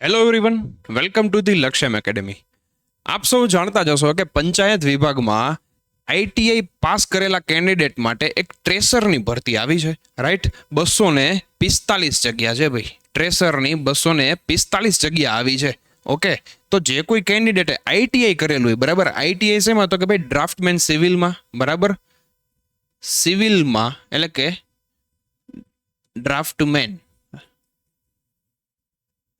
Hello everyone, welcome to the Lakshyam academy. આપ સૌ જાણતા જ હશો કે પંચાયત વિભાગમાં આઈટીઆઈ પાસ કરેલા કેન્ડિડેટ માટે એક ટ્રેસરની ભરતી આવી છે, રાઈટ. 245 જગ્યા છે ભાઈ. ટ્રેસરની 245 જગ્યા આવી છે. ઓકે, તો જે કોઈ કેન્ડિડેટે આઈટીઆઈ કરેલું હોય, બરાબર. આઈટીઆઈ શેમાં? તો કે ભાઈ ડ્રાફ્ટમેન સિવિલમાં, બરાબર. સિવિલમાં એટલે કે ડ્રાફ્ટમેન,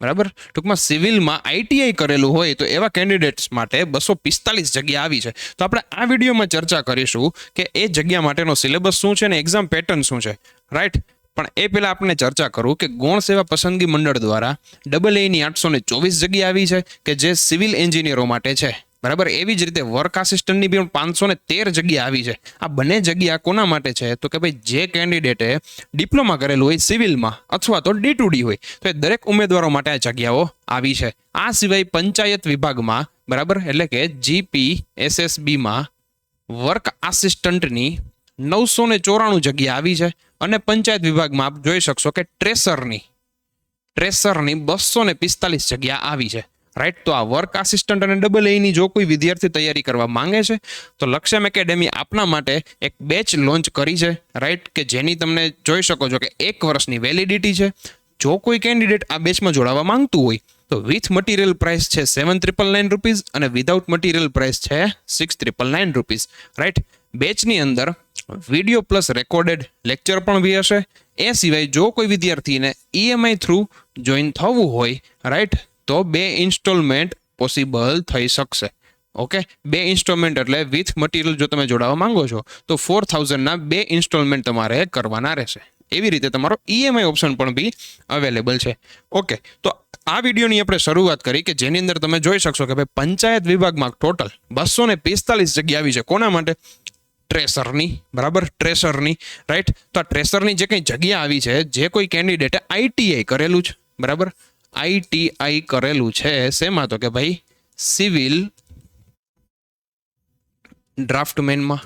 બરાબર. ટૂંકમાં સિવિલમાં આઈટીઆઈ કરેલું હોય તો એવા કેન્ડિડેટ્સ માટે 245 જગ્યા આવી છે. તો આપણે આ વિડીયોમાં ચર્ચા કરીશું કે એ જગ્યા માટેનો સિલેબસ શું છે અને એક્ઝામ પેટર્ન શું છે, રાઈટ. પણ એ પહેલા આપણે ચર્ચા કરું કે ગૌણ સેવા પસંદગી મંડળ દ્વારા AA ની 824 જગ્યા આવી છે કે જે સિવિલ એન્જિનિયરો માટે છે, બરાબર. એવી જ રીતે વર્ક આસિસ્ટન્ટની પણ 513 જગ્યા આવી છે. આ બંને જગ્યા કોના માટે છે? તો કે ભાઈ જે કેન્ડિડેટે ડિપ્લોમા કરેલું હોય સિવિલમાં અથવા તો D2D હોય તો એ દરેક ઉમેદવારો માટે આ જગ્યાઓ આવી છે. આ સિવાય પંચાયત વિભાગમાં, બરાબર, એટલે કે GPSSBમાં વર્ક આસિસ્ટન્ટની 994 જગ્યા આવી છે અને પંચાયત વિભાગમાં આપ જોઈ શકશો કે ટ્રેસરની 245 જગ્યા આવી છે, રાઈટ. તો આ વર્ક આસિસ્ટન્ટ અને AA ની જો કોઈ વિદ્યાર્થી તૈયારી કરવા માંગે છે તો લક્ષ્યમ એકેડેમી આપના માટે એક બેચ લોન્ચ કરી છે, રાઈટ, કે જેની તમને જોઈ શકો છો કે 1 વર્ષની વેલિડિટી છે. જો કોઈ કેન્ડિડેટ આ બેચમાં જોડાવા માંગતું હોય તો વિથ મટીરિયલ પ્રાઇસ છે ₹7,999 અને વિધાઉટ મટીરિયલ પ્રાઇસ છે ₹6,999, રાઈટ. બેચની અંદર વિડીયો પ્લસ રેકોર્ડેડ લેક્ચર પણ બી હશે. એ સિવાય જો કોઈ વિદ્યાર્થીને EMI થ્રુ જોઈન થવું હોય, રાઈટ, તો 2 ઇન્સ્ટોલમેન્ટ પોસિબલ થઈ શકશે. ઓકે, 2 ઇન્સ્ટોલમેન્ટ એટલે વિથ મટીરિયલ જો તમે જોડાવા માંગો છો તો 4,000ના 2 ઇન્સ્ટોલમેન્ટ તમારે કરવાના રહેશે. એવી રીતે તમારો EMI ઓપ્શન પણ બી અવેલેબલ છે. ઓકે, તો આ વિડીયોની આપણે શરૂઆત કરી કે જેની અંદર તમે જોઈ શકશો કે ભાઈ પંચાયત વિભાગમાં ટોટલ 245 જગ્યા આવી છે. કોના માટે? ટ્રેસરની, બરાબર. ટ્રેસરની, રાઈટ. તો આ ટ્રેસરની જે કંઈ જગ્યા આવી છે, જે કોઈ કેન્ડિડેટે આઈટીઆઈ કરેલું છે, બરાબર, આઈટીઆઈ કરેલું છે શેમાં? તો કે ભાઈ સિવિલ ડ્રાફ્ટમેનમાં,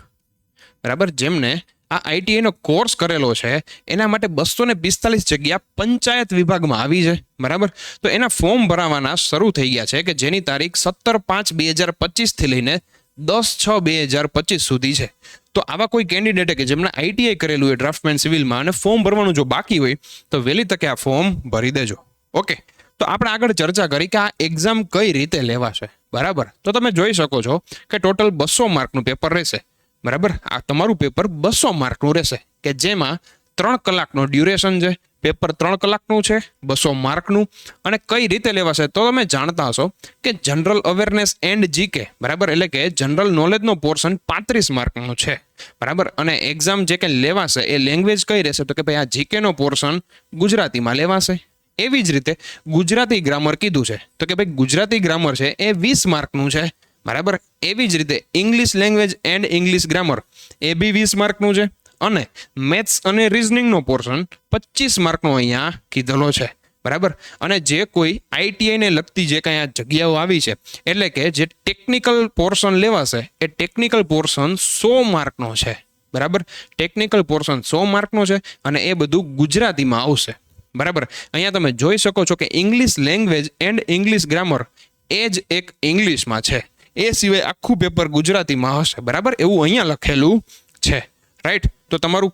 બરાબર. જેમને આ આઈટીઆઈ નો કોર્સ કરેલો છે એના માટે 245 જગ્યા પંચાયત વિભાગમાં આવી છે, બરાબર. તો એના ફોર્મ ભરાવાના શરૂ થઈ ગયા છે કે જેની તારીખ 17/5/2025 થી લઈને 10/6/2025 સુધી છે. તો આવા કોઈ કેન્ડિડેટે કે જેમને આઈટીઆઈ કરેલું હોય ડ્રાફ્ટમેન સિવિલમાં અને ફોર્મ ભરવાનું જો બાકી હોય તો વહેલી તકે આ ફોર્મ ભરી દેજો. ઓકે, તો આપણે આગળ ચર્ચા કરી કે આ એક્ઝામ કઈ રીતે લેવાશે, બરાબર. તો તમે જોઈ શકો છો કે ટોટલ 200 માર્કનું પેપર રહેશે, બરાબર. આ તમારું પેપર 200 માર્કનું રહેશે કે જેમાં 3 કલાકનો ડ્યુરેશન છે. પેપર 3 કલાકનું છે, 200 માર્કનું. અને કઈ રીતે લેવાશે તો તમે જાણતા હશો કે જનરલ અવેરનેસ એન્ડ જીકે, બરાબર, એટલે કે જનરલ નોલેજનો પોર્શન 35 માર્કનો છે, બરાબર. અને એક્ઝામ જે કંઈ લેવાશે એ લેંગ્વેજ કઈ રહેશે? તો કે ભાઈ આ જીકેનો પોર્શન ગુજરાતીમાં લેવાશે. એવી જ રીતે ગુજરાતી ગ્રામર કીધું છે તો કે ભાઈ ગુજરાતી ગ્રામર છે એ 20 માર્કનું છે, બરાબર. એવી જ રીતે English language and English grammar એ બી 20 માર્કનું છે. અને મેથ્સ અને રિઝનિંગનો પોર્શન 25 માર્કનો અહીંયા કીધેલો છે, બરાબર. અને જે કોઈ આઈટીઆઈને લગતી જે કાંઈ આ જગ્યાઓ આવી છે એટલે કે જે ટેકનિકલ પોર્શન લેવાશે એ ટેકનિકલ પોર્શન 100 માર્કનો છે, બરાબર. ટેકનિકલ પોર્શન 100 માર્કનો છે અને એ બધું ગુજરાતીમાં આવશે, બરાબર. અહીંયા તમે જોઈ શકો છો કે English language and English grammar એ જ એક ઇંગ્લિશમાં છે. એ સિવાય આખું પેપર ગુજરાતીમાં હશે, બરાબર. એવું અહીંયા લખેલું છે, રાઈટ. તો તમારું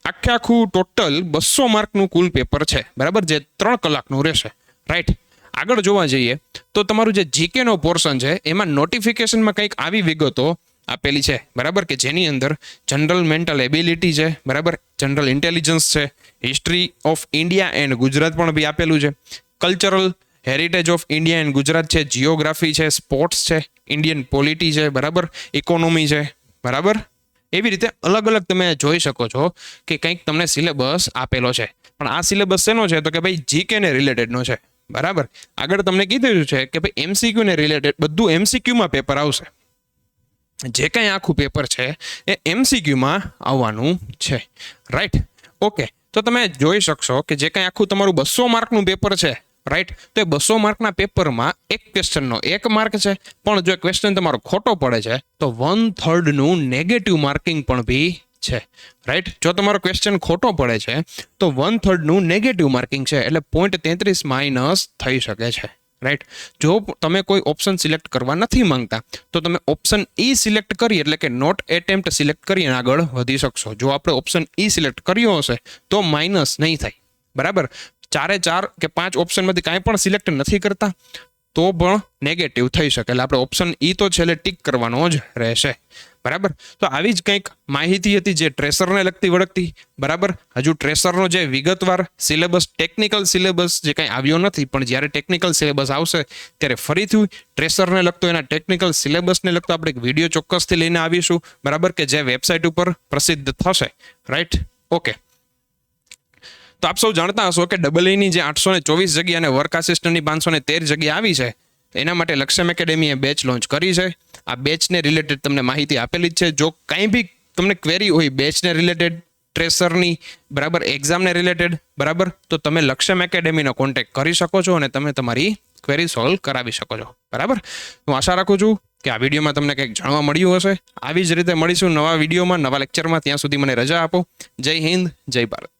આખું ટોટલ 200 માર્કનું કુલ પેપર છે, બરાબર, જે 3 કલાકનું રહેશે, રાઈટ. આગળ જોવા જઈએ તો તમારું જે જીકેનો પોર્શન છે એમાં નોટિફિકેશનમાં કંઈક આવી વિગતો આપેલી છે, બરાબર, કે જેની અંદર જનરલ મેન્ટલ એબિલિટી છે, બરાબર, જનરલ ઇન્ટેલિજન્સ છે, history of India and Gujarat પણ બી આપેલું છે, cultural heritage of India and Gujarat છે, જીઓગ્રાફી છે, સ્પોર્ટ્સ છે, ઇન્ડિયન પોલિટી છે, બરાબર, ઇકોનોમી છે, બરાબર. એવી રીતે અલગ અલગ તમે જોઈ શકો છો કે કંઈક તમને સિલેબસ આપેલો છે. પણ આ સિલેબસ શેનો છે? તો કે ભાઈ જીકેને રિલેટેડનો છે, બરાબર. આગળ તમને કીધું છે કે ભાઈ એમસીક્યુને રિલેટેડ બધું એમસીક્યુમાં પેપર આવશે. જે કંઈ આખું પેપર છે એ એમસીક્યુમાં આવવાનું છે, રાઈટ. ઓકે, તો તમે જોઈ શકશો કે જે કંઈ આખું તમારું 200 માર્કનું પેપર છે, રાઈટ. તો એ 200 માર્કના પેપરમાં એક ક્વેશ્ચનનો 1 માર્ક છે, પણ જો ક્વેશ્ચન તમારો ખોટો પડે છે તો 1/3નું નેગેટિવ માર્કિંગ પણ બી છે, રાઈટ. જો તમારો ક્વેશ્ચન ખોટો પડે છે તો 1/3 નું નેગેટિવ માર્કિંગ છે, એટલે 0.33 માઇનસ થઈ શકે છે, રાઈટ. જો તમે કોઈ ઓપ્શન સિલેક્ટ કરવા નથી માંગતા તો તમે ઓપ્શન ઈ સિલેક્ટ કરી એટલે કે નોટ એટેમ્પ્ટ સિલેક્ટ કરીને આગળ વધી શકશો. જો આપણે ઓપ્શન ઈ સિલેક્ટ કર્યો હશે તો માઇનસ નહીં થાય, બરાબર. 4 કે 5 ઓપ્શનમાંથી કાંઈ પણ સિલેક્ટ નથી કરતા તો પણ નેગેટિવ થઈ શકે, એટલે આપણે ઓપ્શન ઈ તો છેલ્લે ટીક કરવાનો જ રહેશે, બરાબર. તો આવી જ કંઈક માહિતી હતી જે ટ્રેસરને લગતી વળગતી, બરાબર. હજુ ટ્રેસરનો જે વિગતવાર સિલેબસ, ટેકનિકલ સિલેબસ જે કંઈ આવ્યો નથી, પણ જ્યારે ટેકનિકલ સિલેબસ આવશે ત્યારે ફરીથી ટ્રેસરને લગતો, એના ટેકનિકલ સિલેબસને લગતો આપણે એક વિડીયો ચોક્કસથી લઈને આવીશું, બરાબર, કે જે વેબસાઇટ ઉપર પ્રસિદ્ધ થશે, રાઈટ. ઓકે. તો આપ સૌ જાણતા હશો કે EEની જે 824 જગ્યા અને વર્ક આસિસ્ટન્ટની 513 જગ્યા આવી છે, એના માટે લક્ષ્યમ એકેડેમીએ બેચ લોન્ચ કરી છે. આ બેચને રિલેટેડ તમને માહિતી આપેલી જ છે. જો કંઈ બી તમને ક્વેરી હોય બેચને રિલેટેડ, ટ્રેસરની, બરાબર, એક્ઝામને રિલેટેડ, બરાબર, તો તમે લક્ષ્યમ એકેડેમીનો કોન્ટેક્ટ કરી શકો છો અને તમે તમારી ક્વેરી સોલ્વ કરાવી શકો છો, બરાબર. હું આશા રાખું છું કે આ વિડીયોમાં તમને કંઈક જાણવા મળ્યું હશે. આવી જ રીતે મળીશું નવા વિડીયોમાં, નવા લેક્ચરમાં. ત્યાં સુધી મને રજા આપો. જય હિન્દ, જય ભારત.